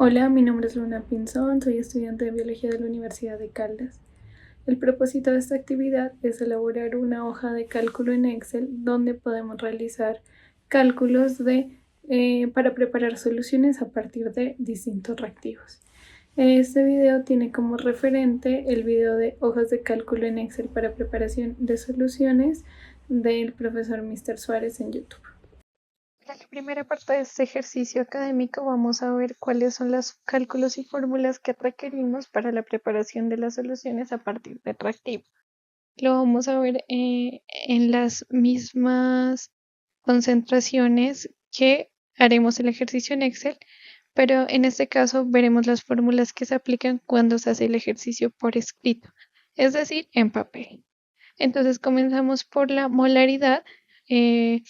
Hola, mi nombre es Luna Pinzón, soy estudiante de Biología de la Universidad de Caldas. El propósito de esta actividad es elaborar una hoja de cálculo en Excel donde podemos realizar cálculos para preparar soluciones a partir de distintos reactivos. Este video tiene como referente el video de hojas de cálculo en Excel para preparación de soluciones del profesor Mr. Suárez en YouTube. Para la primera parte de este ejercicio académico vamos a ver cuáles son los cálculos y fórmulas que requerimos para la preparación de las soluciones a partir de reactivo. Lo vamos a ver en las mismas concentraciones que haremos el ejercicio en Excel, pero en este caso veremos las fórmulas que se aplican cuando se hace el ejercicio por escrito, es decir, en papel. Entonces comenzamos por la molaridad. eh,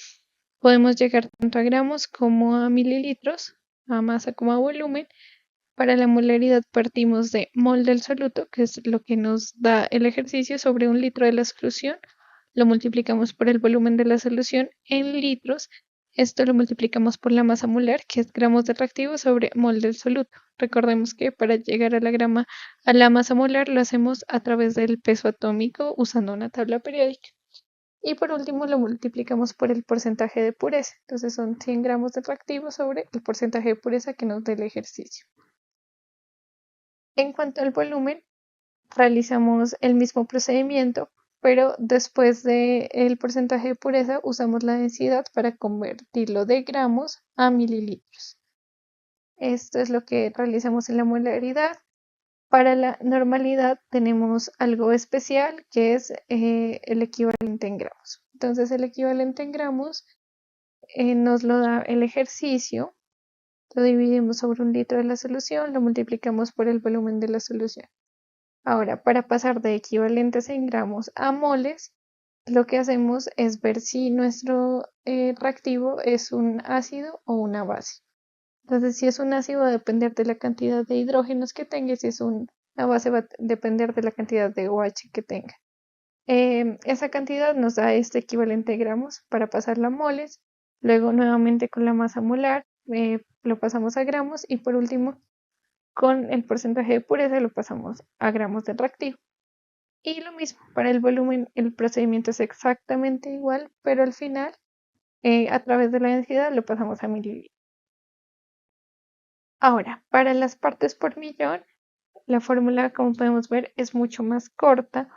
Podemos llegar tanto a gramos como a mililitros, a masa como a volumen. Para la molaridad partimos de mol del soluto, que es lo que nos da el ejercicio, sobre un litro de la solución. Lo multiplicamos por el volumen de la solución en litros. Esto lo multiplicamos por la masa molar, que es gramos de reactivo sobre mol del soluto. Recordemos que para llegar a la masa molar lo hacemos a través del peso atómico usando una tabla periódica. Y por último lo multiplicamos por el porcentaje de pureza. Entonces son 100 gramos de reactivo sobre el porcentaje de pureza que nos dé el ejercicio. En cuanto al volumen, realizamos el mismo procedimiento, pero después del porcentaje de pureza usamos la densidad para convertirlo de gramos a mililitros. Esto es lo que realizamos en la molaridad. Para la normalidad tenemos algo especial que es el equivalente en gramos. Entonces el equivalente en gramos nos lo da el ejercicio, lo dividimos sobre un litro de la solución, lo multiplicamos por el volumen de la solución. Ahora, para pasar de equivalentes en gramos a moles, lo que hacemos es ver si nuestro reactivo es un ácido o una base. Entonces, si es un ácido va a depender de la cantidad de hidrógenos que tenga, y si es una base va a depender de la cantidad de OH que tenga. Esa cantidad nos da este equivalente de gramos para pasarlo a moles, luego nuevamente con la masa molar lo pasamos a gramos y por último con el porcentaje de pureza lo pasamos a gramos de reactivo. Y lo mismo, para el volumen el procedimiento es exactamente igual, pero al final a través de la densidad lo pasamos a mililitros. Ahora, para las partes por millón, la fórmula, como podemos ver, es mucho más corta.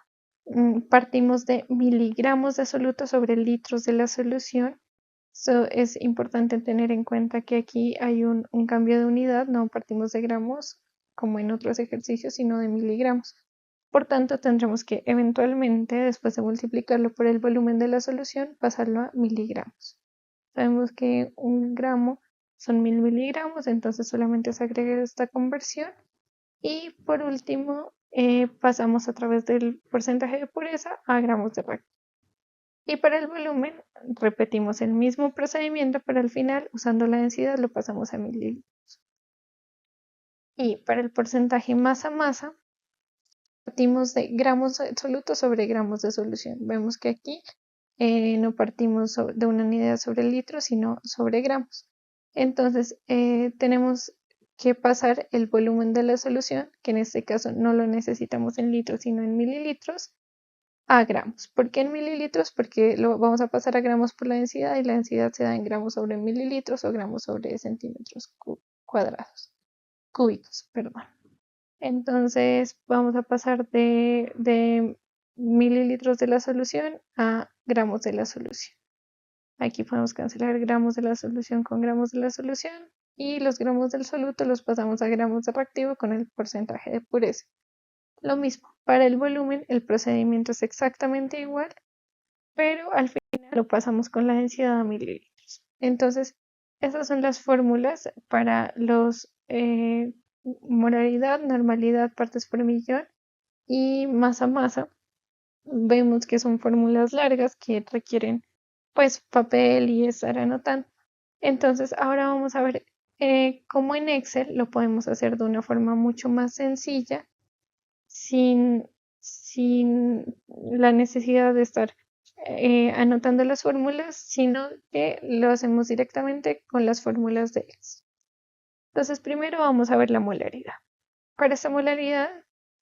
Partimos de miligramos de soluto sobre litros de la solución. Es importante tener en cuenta que aquí hay un cambio de unidad, no partimos de gramos como en otros ejercicios, sino de miligramos. Por tanto, tendremos que eventualmente, después de multiplicarlo por el volumen de la solución, pasarlo a miligramos. Sabemos que un gramo son 1000 miligramos, entonces solamente se agrega esta conversión. Y por último, pasamos a través del porcentaje de pureza a gramos de reactivo. Y para el volumen, repetimos el mismo procedimiento, pero al final, usando la densidad, lo pasamos a mililitros. Y para el porcentaje masa-masa, partimos de gramos absolutos sobre gramos de solución. Vemos que aquí no partimos de una unidad sobre litro, sino sobre gramos. Entonces, tenemos que pasar el volumen de la solución, que en este caso no lo necesitamos en litros, sino en mililitros, a gramos. ¿Por qué en mililitros? Porque lo vamos a pasar a gramos por la densidad y la densidad se da en gramos sobre mililitros o gramos sobre centímetros cuadrados, cúbicos, perdón. Entonces vamos a pasar de mililitros de la solución a gramos de la solución. Aquí podemos cancelar gramos de la solución con gramos de la solución y los gramos del soluto los pasamos a gramos de reactivo con el porcentaje de pureza. Lo mismo, para el volumen el procedimiento es exactamente igual, pero al final lo pasamos con la densidad a mililitros. Entonces, esas son las fórmulas para los molaridad, normalidad, partes por millón y masa-masa. Vemos que son fórmulas largas que requieren pues papel y estar anotando. Entonces, ahora vamos a ver cómo en Excel lo podemos hacer de una forma mucho más sencilla sin la necesidad de estar anotando las fórmulas, sino que lo hacemos directamente con las fórmulas de Excel. Entonces, primero vamos a ver la molaridad. Para esta molaridad,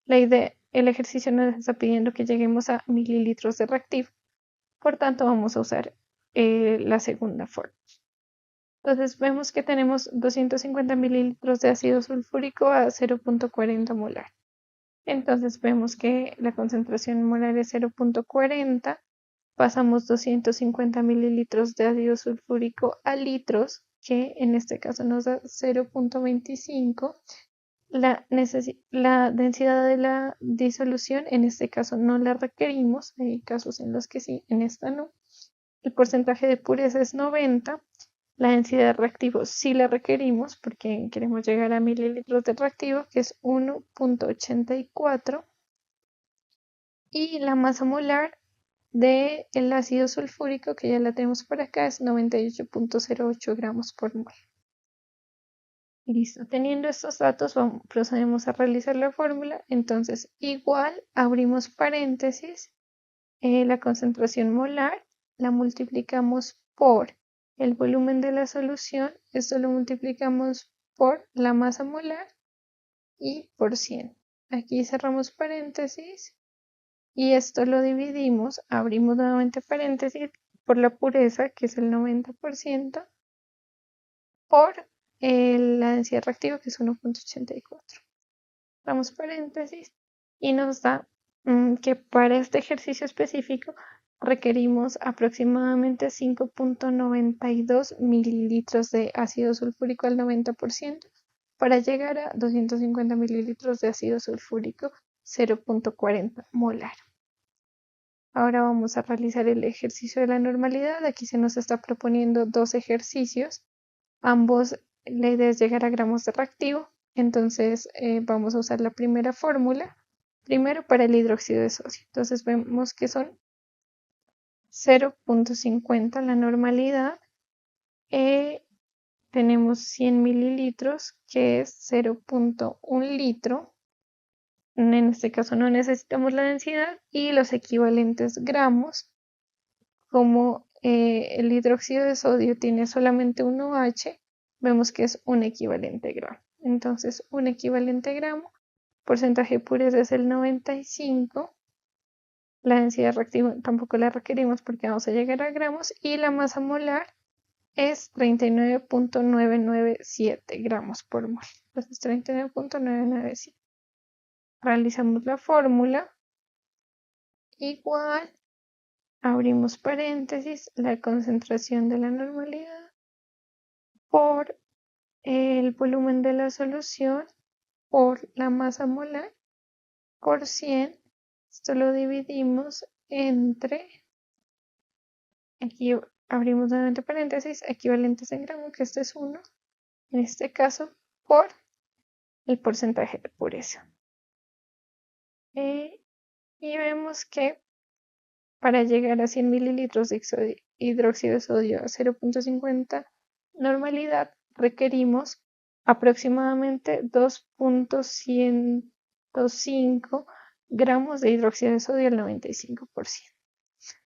el ejercicio nos está pidiendo que lleguemos a mililitros de reactivo. Por tanto, vamos a usar la segunda forma. Entonces, vemos que tenemos 250 mililitros de ácido sulfúrico a 0.40 molar. Entonces, vemos que la concentración molar es 0.40. Pasamos 250 mililitros de ácido sulfúrico a litros, que en este caso nos da 0.25. La densidad de la disolución, en este caso no la requerimos, hay casos en los que sí, en esta no. El porcentaje de pureza es 90. La densidad de reactivo sí la requerimos porque queremos llegar a mililitros de reactivo, que es 1.84. Y la masa molar del ácido sulfúrico, que ya la tenemos por acá, es 98.08 gramos por mol. Listo, teniendo estos datos, procedemos a realizar la fórmula. Entonces, igual abrimos paréntesis, la concentración molar la multiplicamos por el volumen de la solución, esto lo multiplicamos por la masa molar y por 100. Aquí cerramos paréntesis y esto lo dividimos, abrimos nuevamente paréntesis, por la pureza, que es el 90%, por la densidad reactiva, que es 1.84. Cerramos paréntesis y nos da que para este ejercicio específico requerimos aproximadamente 5.92 mililitros de ácido sulfúrico al 90% para llegar a 250 mililitros de ácido sulfúrico 0.40 molar. Ahora vamos a realizar el ejercicio de la normalidad. Aquí se nos está proponiendo dos ejercicios. Ambos, la idea es llegar a gramos de reactivo. Entonces vamos a usar la primera fórmula. Primero para el hidróxido de sodio. Entonces vemos que son 0.50 la normalidad. Tenemos 100 mililitros, que es 0.1 litro. En este caso no necesitamos la densidad y los equivalentes gramos. Como el hidróxido de sodio tiene solamente un OH, vemos que es un equivalente gramo. Entonces, un equivalente gramo, porcentaje de pureza es el 95. La densidad reactiva tampoco la requerimos porque vamos a llegar a gramos y la masa molar es 39.997 gramos por mol. Entonces, 39.997. Realizamos la fórmula. Igual, abrimos paréntesis, la concentración de la normalidad por el volumen de la solución por la masa molar por 100. Esto lo dividimos entre, aquí abrimos nuevamente paréntesis, equivalentes en gramos, que este es 1, en este caso, por el porcentaje de pureza. Y vemos que para llegar a 100 mililitros de hidróxido de sodio a 0.50 normalidad requerimos aproximadamente 2.105 gramos de hidróxido de sodio al 95%.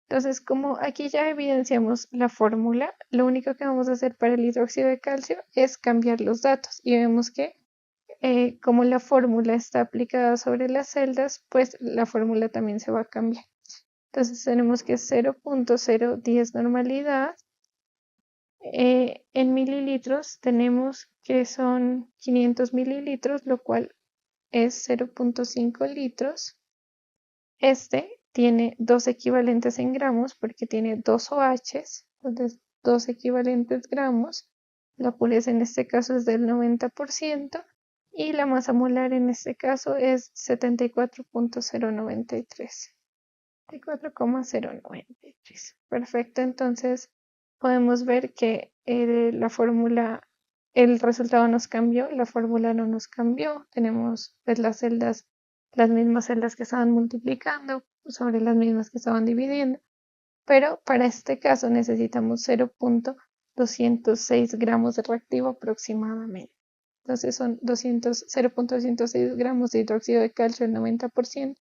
Entonces, como aquí ya evidenciamos la fórmula, lo único que vamos a hacer para el hidróxido de calcio es cambiar los datos y vemos que como la fórmula está aplicada sobre las celdas, pues la fórmula también se va a cambiar. Entonces tenemos que 0.010 normalidad. En mililitros tenemos que son 500 mililitros, lo cual es 0.5 litros. Este tiene dos equivalentes en gramos porque tiene dos OHs, entonces dos equivalentes gramos. La pureza en este caso es del 90% y la masa molar en este caso es 74.093. 74,093. Perfecto, entonces podemos ver que la fórmula, el resultado nos cambió, la fórmula no nos cambió. Tenemos pues, las mismas celdas que estaban multiplicando sobre las mismas que estaban dividiendo, pero para este caso necesitamos 0.206 gramos de reactivo aproximadamente. Entonces son 0.206 gramos de hidróxido de calcio al 90%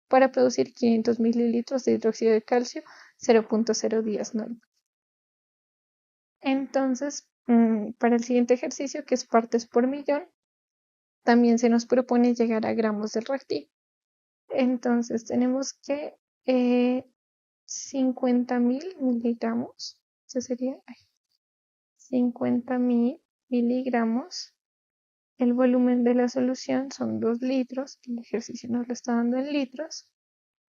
para producir 500 mililitros de hidróxido de calcio 0.010 normal. Entonces, Para el siguiente ejercicio, que es partes por millón, también se nos propone llegar a gramos del reactivo. Entonces tenemos que 50.000 miligramos, eso sería 50.000 miligramos. El volumen de la solución son 2 litros, el ejercicio nos lo está dando en litros.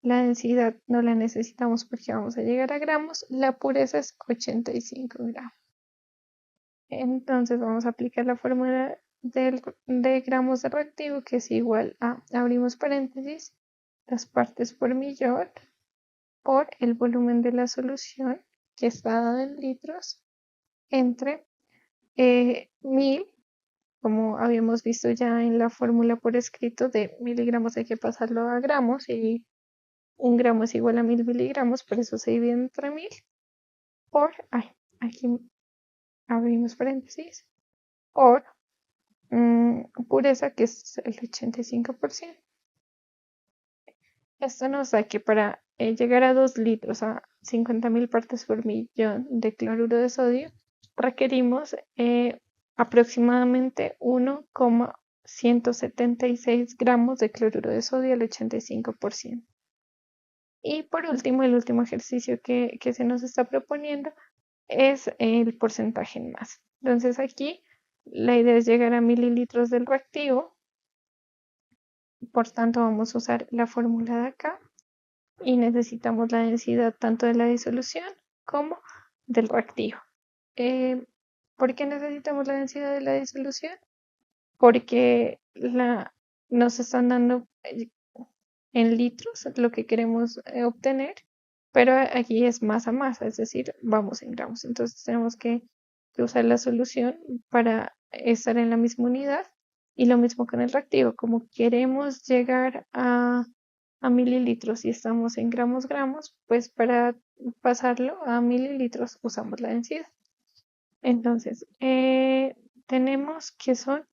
La densidad no la necesitamos porque vamos a llegar a gramos. La pureza es 85 gramos. Entonces vamos a aplicar la fórmula de gramos de reactivo, que es igual a, abrimos paréntesis, las partes por millón por el volumen de la solución, que está dado en litros, entre 1000, como habíamos visto ya en la fórmula por escrito, de miligramos hay que pasarlo a gramos y 1 gramo es igual a 1000 miligramos, por eso se divide entre 1000, por, aquí abrimos paréntesis, por pureza, que es el 85%. Esto nos da que para llegar a 2 litros, a 50.000 partes por millón de cloruro de sodio, requerimos aproximadamente 1,176 gramos de cloruro de sodio al 85%. Y por último, el último ejercicio que se nos está proponiendo es el porcentaje en masa. Entonces aquí la idea es llegar a mililitros del reactivo, por tanto vamos a usar la fórmula de acá y necesitamos la densidad tanto de la disolución como del reactivo. ¿Por qué necesitamos la densidad de la disolución? Porque nos están dando en litros lo que queremos obtener, pero aquí es masa a masa, es decir, vamos en gramos. Entonces tenemos que usar la solución para estar en la misma unidad, y lo mismo con el reactivo. Como queremos llegar a mililitros y estamos en gramos, pues para pasarlo a mililitros usamos la densidad. Entonces, tenemos que son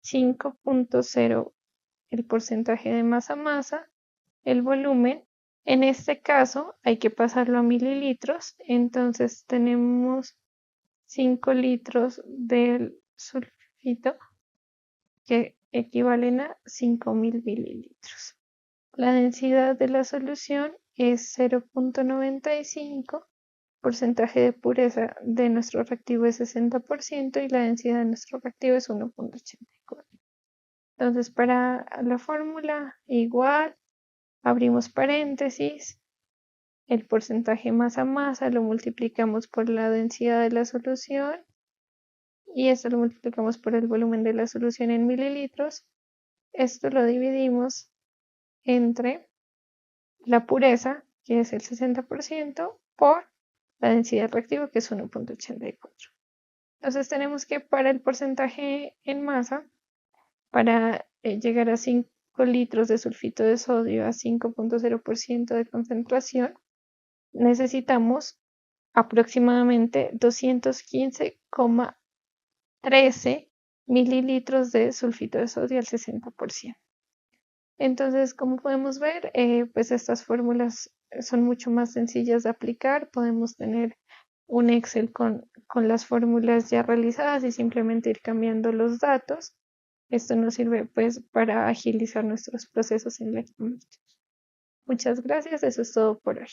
5.0 el porcentaje de masa a masa, el volumen. En este caso hay que pasarlo a mililitros, entonces tenemos 5 litros del sulfito que equivalen a 5.000 mililitros. La densidad de la solución es 0.95, porcentaje de pureza de nuestro reactivo es 60% y la densidad de nuestro reactivo es 1.84. Entonces, para la fórmula, igual, abrimos paréntesis, el porcentaje masa a masa lo multiplicamos por la densidad de la solución y esto lo multiplicamos por el volumen de la solución en mililitros. Esto lo dividimos entre la pureza, que es el 60%, por la densidad reactiva, que es 1.84. Entonces tenemos que para el porcentaje en masa, para llegar a 5 litros de sulfito de sodio a 5.0% de concentración, necesitamos aproximadamente 215,13 mililitros de sulfito de sodio al 60%. Entonces, como podemos ver, pues estas fórmulas son mucho más sencillas de aplicar. Podemos tener un Excel con las fórmulas ya realizadas y simplemente ir cambiando los datos. Esto nos sirve pues para agilizar nuestros procesos en la química. Muchas gracias, eso es todo por hoy.